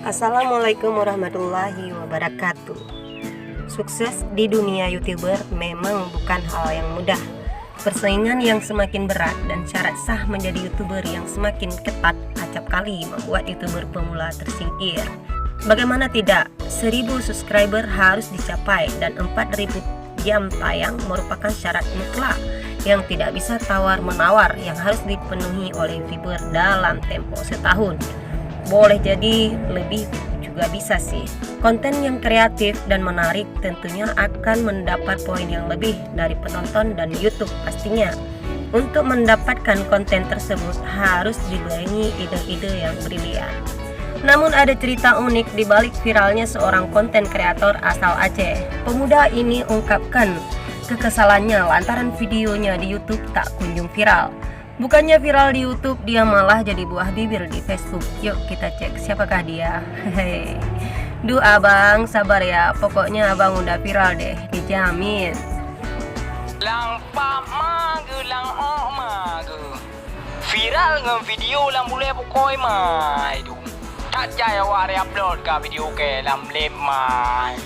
Assalamualaikum warahmatullahi wabarakatuh. Sukses di dunia YouTuber memang bukan hal yang mudah. Persaingan yang semakin berat dan syarat sah menjadi YouTuber yang semakin ketat acap kali membuat YouTuber pemula tersingkir. Bagaimana tidak, 1000 subscriber harus dicapai dan 4000 jam tayang merupakan syarat mutlak yang tidak bisa tawar-menawar yang harus dipenuhi oleh YouTuber dalam tempo setahun. Boleh jadi lebih juga bisa sih. Konten yang kreatif dan menarik tentunya akan mendapat poin yang lebih dari penonton dan YouTube pastinya. Untuk mendapatkan konten tersebut harus dibarengi ide-ide yang brilian. Namun ada cerita unik di balik viralnya seorang konten kreator asal Aceh. Pemuda ini ungkapkan kekesalannya lantaran videonya di YouTube tak kunjung viral. Bukannya viral di YouTube, dia malah jadi buah bibir di Facebook. Yuk kita cek siapakah dia. Hehehe. Duh abang, sabar ya. Pokoknya abang udah viral deh, dijamin. Lang pap magu, lang oh magu. Viral ngam video lang boleh pokoi mai du. Tak jaya wari upload ka video ke lam lem mai.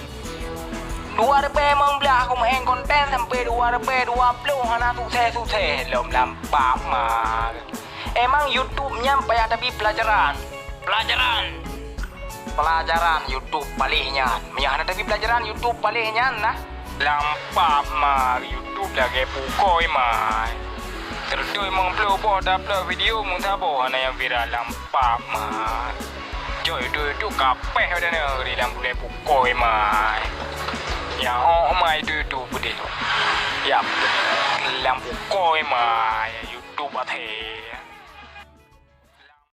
2 RP membelah aku main konten sampai 2 RP 2 upload hana sukses lom lampak mah. Emang YouTube-nya payah tapi pelajaran YouTube palihnya. Meyah tapi pelajaran YouTube palihnya nah. Lampak mah YouTube lagi pukoi mah. Terdoi mengupload po upload video mung sabo hana yang viral lampak mah. Joy itu kapeh ada negeri lam boleh pukoi mah. Ya oh my itu bude. Ya lampu koi mah YouTube ate.